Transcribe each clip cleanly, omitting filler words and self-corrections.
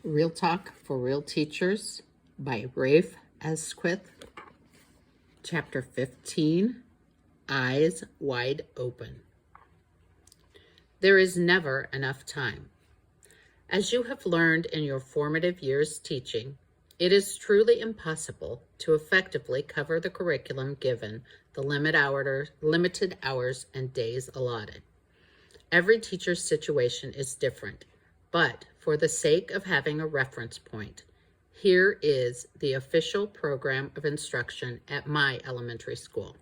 Real Talk for Real Teachers by Rafe Esquith. Chapter 15, Eyes Wide Open. There is never enough time. As you have learned in your formative years teaching, it is truly impossible to effectively cover the curriculum given the limited hours and days allotted. Every teacher's situation is different, but for the sake of having a reference point, here is the official program of instruction at my elementary school.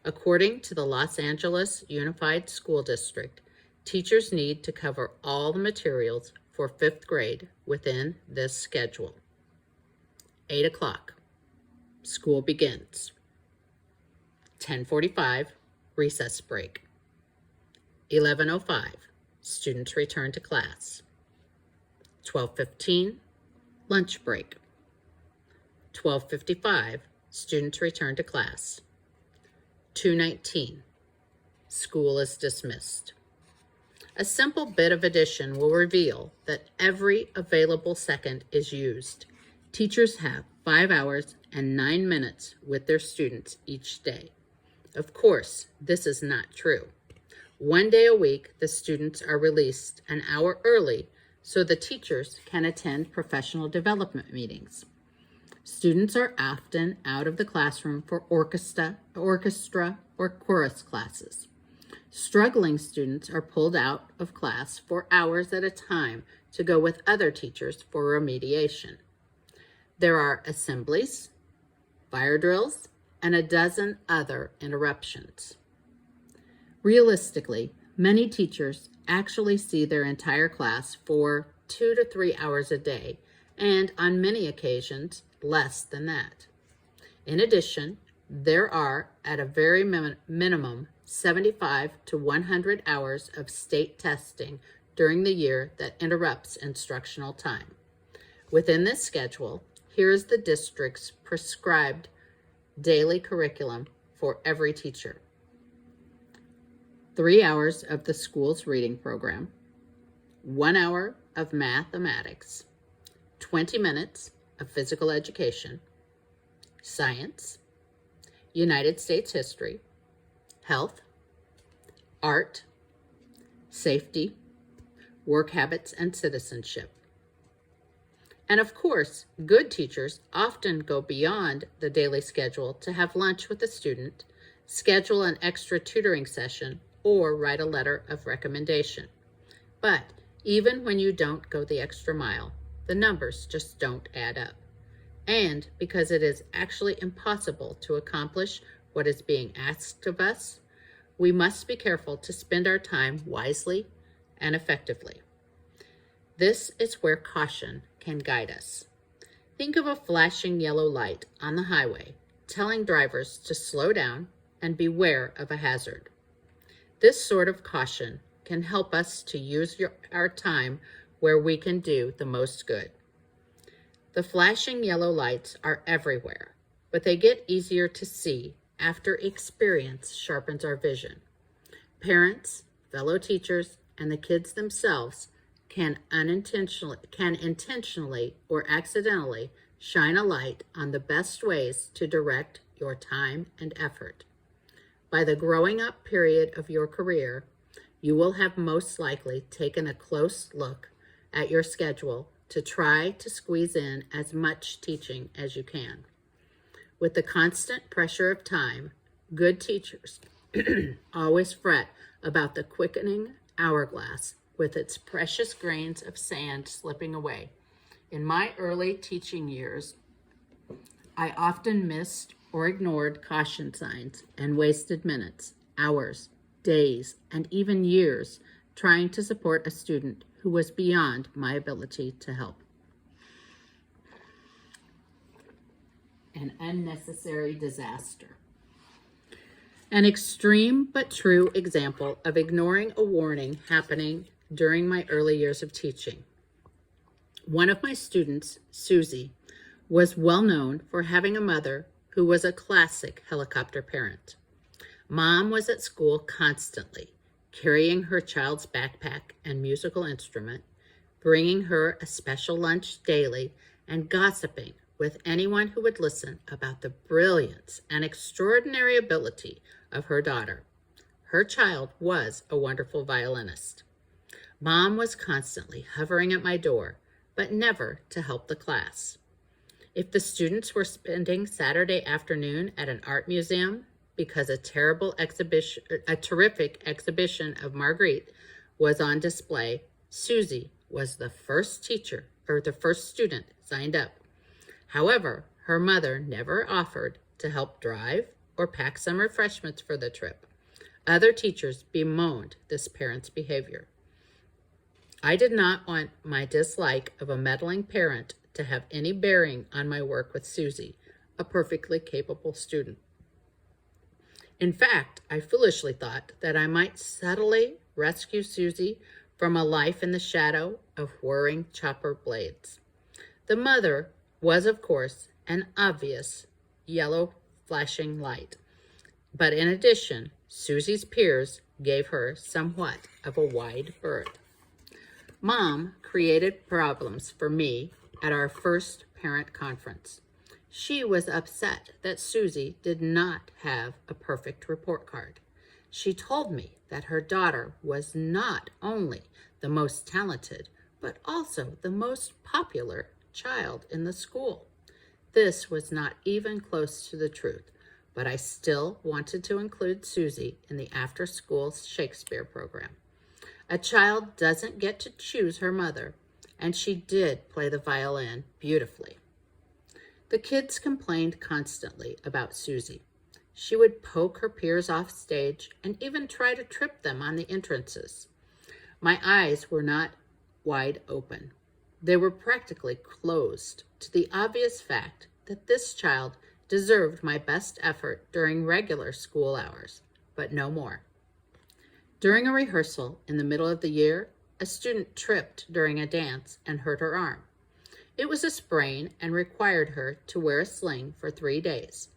According to the Los Angeles Unified School District, teachers need to cover all the materials for 5th grade within this schedule. 8 o'clock, school begins. 10:45, recess break. 11:05, students return to class. 12:15, lunch break. 12:55, students return to class. 2:19, school is dismissed. A simple bit of addition will reveal that every available second is used. Teachers have 5 hours and 9 minutes with their students each day. Of course, this is not true. 1 day a week, the students are released an hour early so the teachers can attend professional development meetings. Students are often out of the classroom for orchestra or chorus classes. Struggling students are pulled out of class for hours at a time to go with other teachers for remediation. There are assemblies, fire drills, and a dozen other interruptions. Realistically, many teachers actually see their entire class for 2 to 3 hours a day, and on many occasions, less than that. In addition, there are, at a very minimum, 75 to 100 hours of state testing during the year that interrupts instructional time. Within this schedule, here is the district's prescribed daily curriculum for every teacher. 3 hours of the school's reading program, 1 hour of mathematics, 20 minutes of physical education, science, United States history, health, art, safety, work habits, and citizenship. And of course, good teachers often go beyond the daily schedule to have lunch with a student, schedule an extra tutoring session, or write a letter of recommendation. But even when you don't go the extra mile, the numbers just don't add up. And because it is actually impossible to accomplish what is being asked of us, we must be careful to spend our time wisely and effectively. This is where caution can guide us. Think of a flashing yellow light on the highway telling drivers to slow down and beware of a hazard. This sort of caution can help us to use our time where we can do the most good. The flashing yellow lights are everywhere, but they get easier to see after experience sharpens our vision. Parents, fellow teachers, and the kids themselves can intentionally or accidentally shine a light on the best ways to direct your time and effort. By the growing up period of your career, you will have most likely taken a close look at your schedule to try to squeeze in as much teaching as you can. With the constant pressure of time, good teachers always fret about the quickening hourglass with its precious grains of sand slipping away. In my early teaching years, I often missed or ignored caution signs and wasted minutes, hours, days, and even years trying to support a student who was beyond my ability to help. An unnecessary disaster. An extreme but true example of ignoring a warning happening during my early years of teaching. One of my students, Susie, was well known for having a mother who was a classic helicopter parent. Mom was at school constantly, carrying her child's backpack and musical instrument, bringing her a special lunch daily, and gossiping with anyone who would listen about the brilliance and extraordinary ability of her daughter. Her child was a wonderful violinist. Mom was constantly hovering at my door, but never to help the class. If the students were spending Saturday afternoon at an art museum because a terrific exhibition of Marguerite was on display, Susie was the first student signed up. However, her mother never offered to help drive or pack some refreshments for the trip. Other teachers bemoaned this parent's behavior. I did not want my dislike of a meddling parent to have any bearing on my work with Susie, a perfectly capable student. In fact, I foolishly thought that I might subtly rescue Susie from a life in the shadow of whirring chopper blades. The mother was, of course, an obvious yellow flashing light. But in addition, Susie's peers gave her somewhat of a wide berth. Mom created problems for me at our first parent conference. She was upset that Susie did not have a perfect report card. She told me that her daughter was not only the most talented, but also the most popular child in the school. This was not even close to the truth, but I still wanted to include Susie in the after-school Shakespeare program. A child doesn't get to choose her mother, and she did play the violin beautifully. The kids complained constantly about Susie. She would poke her peers off stage and even try to trip them on the entrances. My eyes were not wide open. They were practically closed to the obvious fact that this child deserved my best effort during regular school hours, but no more. During a rehearsal in the middle of the year, a student tripped during a dance and hurt her arm. It was a sprain and required her to wear a sling for 3 days.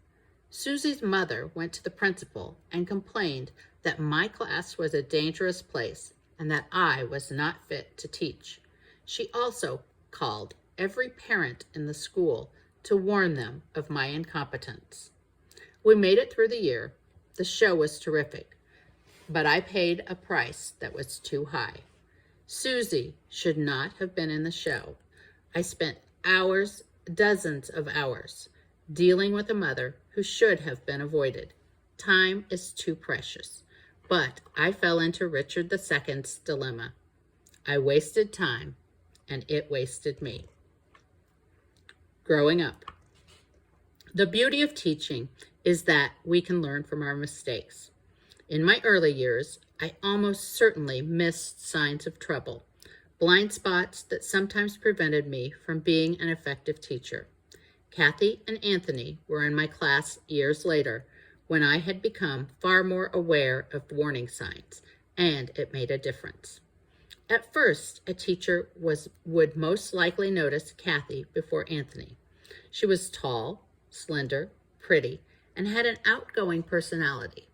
Susie's mother went to the principal and complained that my class was a dangerous place and that I was not fit to teach. She also called every parent in the school to warn them of my incompetence. We made it through the year. The show was terrific, but I paid a price that was too high. Susie should not have been in the show. I spent hours, dozens of hours, dealing with a mother who should have been avoided. Time is too precious. But I fell into Richard II's dilemma. I wasted time, and it wasted me. Growing up. The beauty of teaching is that we can learn from our mistakes. In my early years, I almost certainly missed signs of trouble, blind spots that sometimes prevented me from being an effective teacher. Kathy and Anthony were in my class years later when I had become far more aware of warning signs, and it made a difference. At first, a teacher would most likely notice Kathy before Anthony. She was tall, slender, pretty, and had an outgoing personality.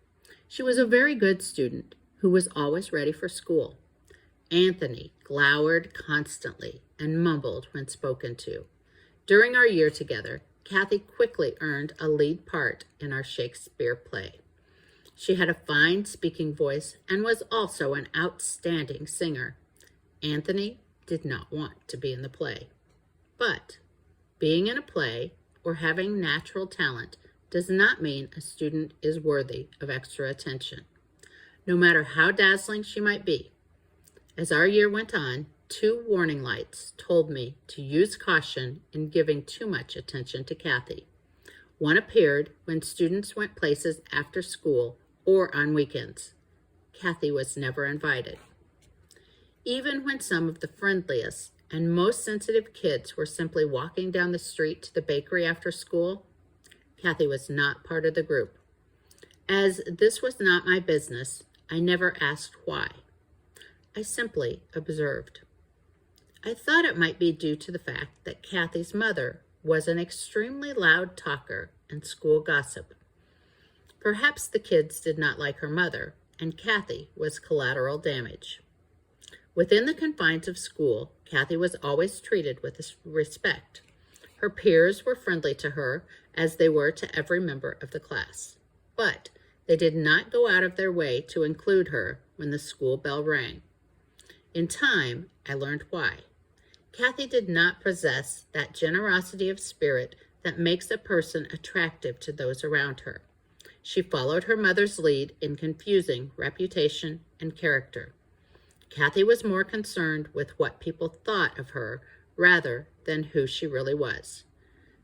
She was a very good student who was always ready for school. Anthony glowered constantly and mumbled when spoken to. During our year together, Kathy quickly earned a lead part in our Shakespeare play. She had a fine speaking voice and was also an outstanding singer. Anthony did not want to be in the play. But being in a play or having natural talent does not mean a student is worthy of extra attention, no matter how dazzling she might be. As our year went on, 2 warning lights told me to use caution in giving too much attention to Kathy. One appeared when students went places after school or on weekends. Kathy was never invited. Even when some of the friendliest and most sensitive kids were simply walking down the street to the bakery after school, Kathy was not part of the group. As this was not my business, I never asked why. I simply observed. I thought it might be due to the fact that Kathy's mother was an extremely loud talker and school gossip. Perhaps the kids did not like her mother, and Kathy was collateral damage. Within the confines of school, Kathy was always treated with respect. Her peers were friendly to her, as they were to every member of the class. But they did not go out of their way to include her when the school bell rang. In time, I learned why. Kathy did not possess that generosity of spirit that makes a person attractive to those around her. She followed her mother's lead in confusing reputation and character. Kathy was more concerned with what people thought of her rather than who she really was.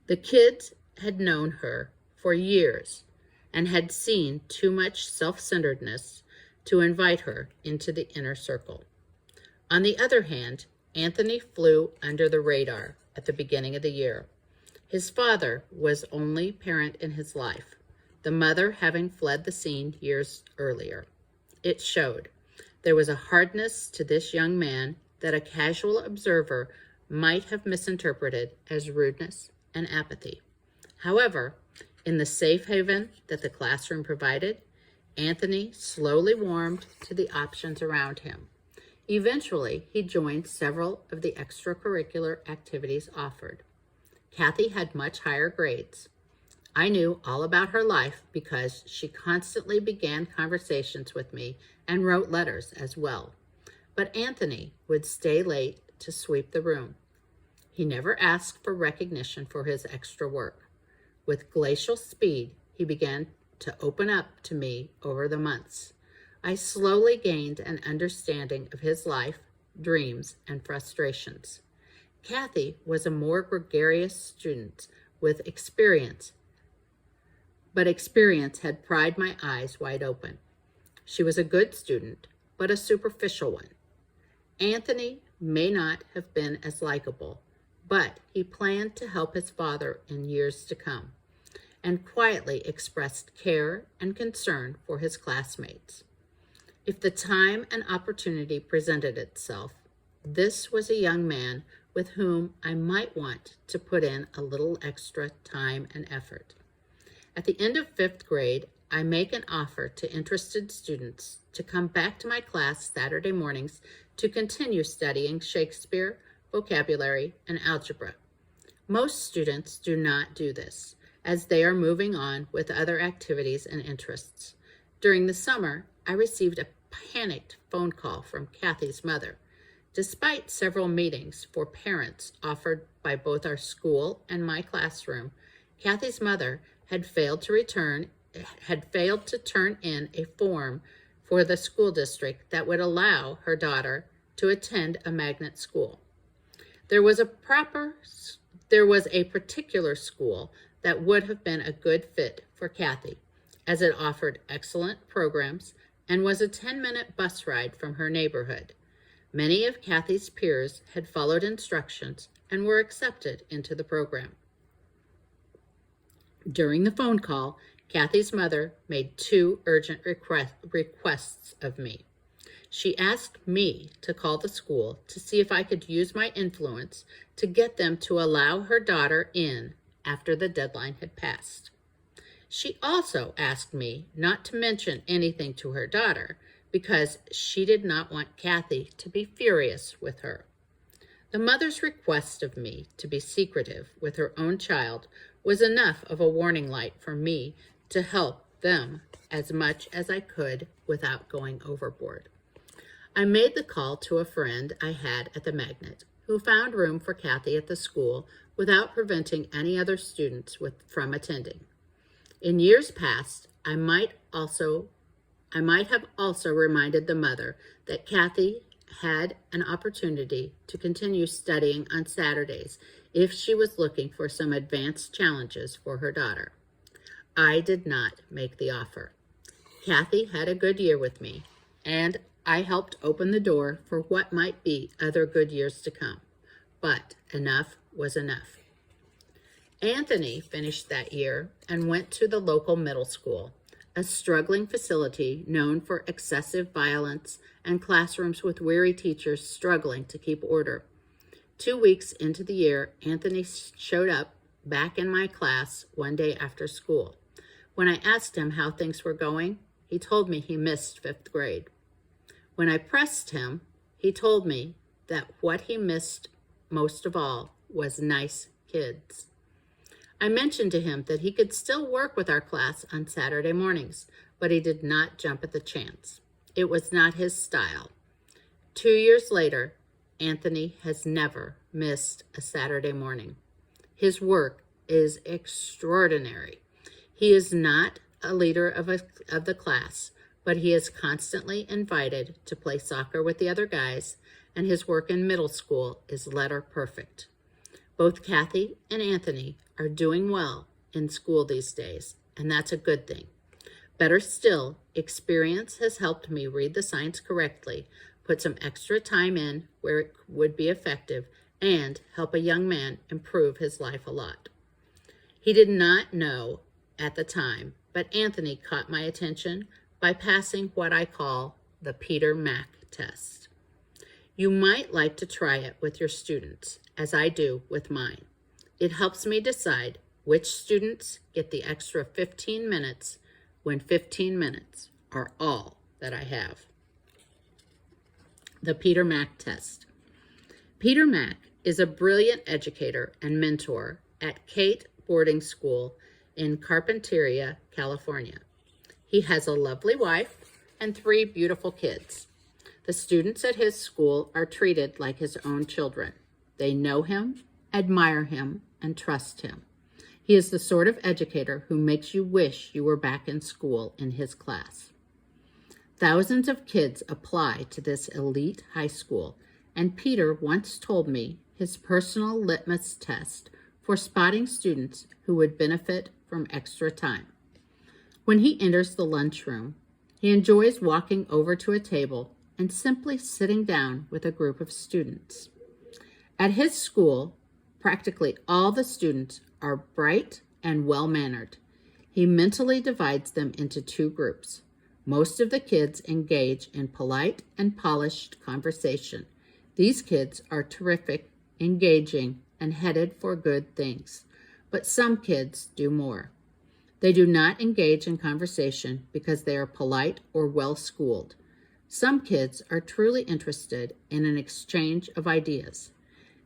The kids had known her for years and had seen too much self-centeredness to invite her into the inner circle. On the other hand, Anthony flew under the radar at the beginning of the year. His father was only parent in his life, the mother having fled the scene years earlier. It showed. There was a hardness to this young man that a casual observer might have misinterpreted as rudeness and apathy. However, in the safe haven that the classroom provided, Anthony slowly warmed to the options around him. Eventually, he joined several of the extracurricular activities offered. Kathy had much higher grades. I knew all about her life because she constantly began conversations with me and wrote letters as well. But Anthony would stay late to sweep the room. He never asked for recognition for his extra work. With glacial speed, he began to open up to me over the months. I slowly gained an understanding of his life, dreams, and frustrations. Kathy was a more gregarious student with experience, but experience had pried my eyes wide open. She was a good student, but a superficial one. Anthony may not have been as likable, but he planned to help his father in years to come, and quietly expressed care and concern for his classmates. If the time and opportunity presented itself, this was a young man with whom I might want to put in a little extra time and effort. At the end of 5th grade, I make an offer to interested students to come back to my class Saturday mornings to continue studying Shakespeare, vocabulary, and algebra. Most students do not do this, as they are moving on with other activities and interests. During the summer, I received a panicked phone call from Kathy's mother. Despite several meetings for parents offered by both our school and my classroom, Kathy's mother had failed to turn in a form for the school district that would allow her daughter to attend a magnet school. There was a particular school that would have been a good fit for Kathy, as it offered excellent programs and was a 10-minute bus ride from her neighborhood. Many of Kathy's peers had followed instructions and were accepted into the program. During the phone call, Kathy's mother made 2 urgent requests of me. She asked me to call the school to see if I could use my influence to get them to allow her daughter in after the deadline had passed. She also asked me not to mention anything to her daughter because she did not want Kathy to be furious with her. The mother's request of me to be secretive with her own child was enough of a warning light for me to help them as much as I could without going overboard. I made the call to a friend I had at the magnet who found room for Kathy at the school without preventing any other students from attending. In years past, I might have also reminded the mother that Kathy had an opportunity to continue studying on Saturdays if she was looking for some advanced challenges for her daughter. I did not make the offer. Kathy had a good year with me, and I helped open the door for what might be other good years to come. But enough was enough. Anthony finished that year and went to the local middle school, a struggling facility known for excessive violence and classrooms with weary teachers struggling to keep order. 2 weeks into the year, Anthony showed up back in my class one day after school. When I asked him how things were going, he told me he missed 5th grade. When I pressed him, he told me that what he missed most of all was nice kids. I mentioned to him that he could still work with our class on Saturday mornings, but he did not jump at the chance. It was not his style. 2 years later, Anthony has never missed a Saturday morning. His work is extraordinary. He is not a leader of the class, but he is constantly invited to play soccer with the other guys, and his work in middle school is letter perfect. Both Kathy and Anthony are doing well in school these days, and that's a good thing. Better still, experience has helped me read the signs correctly, put some extra time in where it would be effective, and help a young man improve his life a lot. He did not know at the time, but Anthony caught my attention by passing what I call the Peter Mac test. You might like to try it with your students, as I do with mine. It helps me decide which students get the extra 15 minutes when 15 minutes are all that I have. The Peter Mac test. Peter Mac is a brilliant educator and mentor at Kate Boarding School in Carpinteria, California. He has a lovely wife and 3 beautiful kids. The students at his school are treated like his own children. They know him, admire him, and trust him. He is the sort of educator who makes you wish you were back in school in his class. Thousands of kids apply to this elite high school, and Peter once told me his personal litmus test for spotting students who would benefit from extra time. When he enters the lunchroom, he enjoys walking over to a table and simply sitting down with a group of students. At his school, practically all the students are bright and well-mannered. He mentally divides them into 2 groups. Most of the kids engage in polite and polished conversation. These kids are terrific, engaging, and headed for good things. But some kids do more. They do not engage in conversation because they are polite or well-schooled. Some kids are truly interested in an exchange of ideas.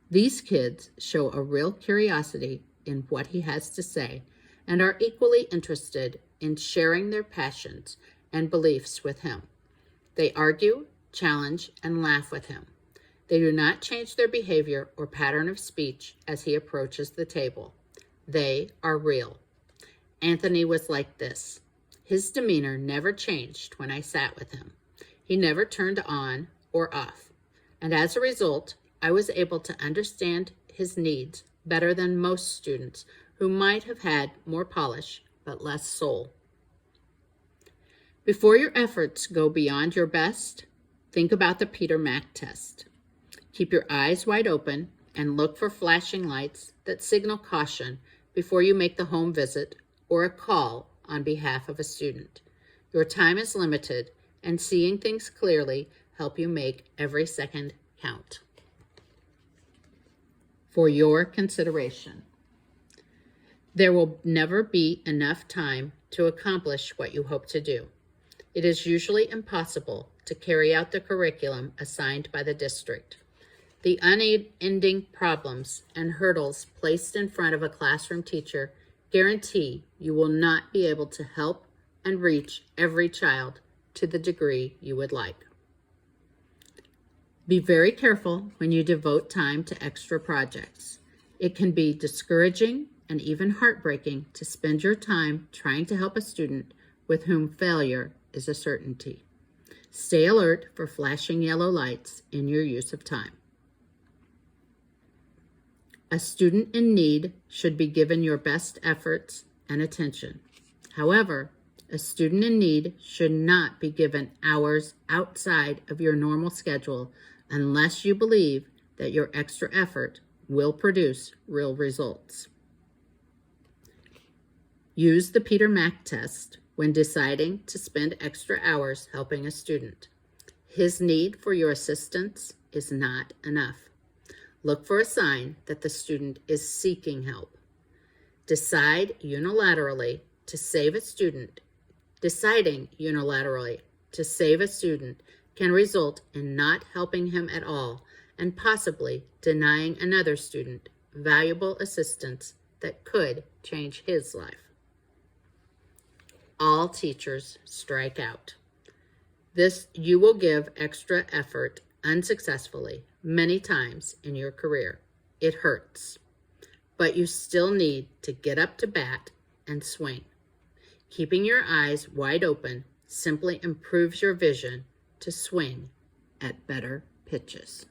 These kids show a real curiosity in what he has to say and are equally interested in sharing their passions and beliefs with him. They argue, challenge, and laugh with him. They do not change their behavior or pattern of speech as he approaches the table. They are real. Anthony was like this. His demeanor never changed when I sat with him. He never turned on or off. And as a result, I was able to understand his needs better than most students who might have had more polish but less soul. Before your efforts go beyond your best, think about the Peter Mac test. Keep your eyes wide open and look for flashing lights that signal caution before you make the home visit or a call on behalf of a student. Your time is limited, and seeing things clearly help you make every second count. For your consideration, there will never be enough time to accomplish what you hope to do. It is usually impossible to carry out the curriculum assigned by the district. The unending problems and hurdles placed in front of a classroom teacher guarantee you will not be able to help and reach every child to the degree you would like. Be very careful when you devote time to extra projects. It can be discouraging and even heartbreaking to spend your time trying to help a student with whom failure is a certainty. Stay alert for flashing yellow lights in your use of time. A student in need should be given your best efforts and attention. However, a student in need should not be given hours outside of your normal schedule unless you believe that your extra effort will produce real results. Use the Peter Mac test when deciding to spend extra hours helping a student. His need for your assistance is not enough. Look for a sign that the student is seeking help. Deciding unilaterally to save a student can result in not helping him at all and possibly denying another student valuable assistance that could change his life. All teachers strike out. You will give extra effort unsuccessfully many times in your career. It hurts, but you still need to get up to bat and swing. Keeping your eyes wide open simply improves your vision to swing at better pitches.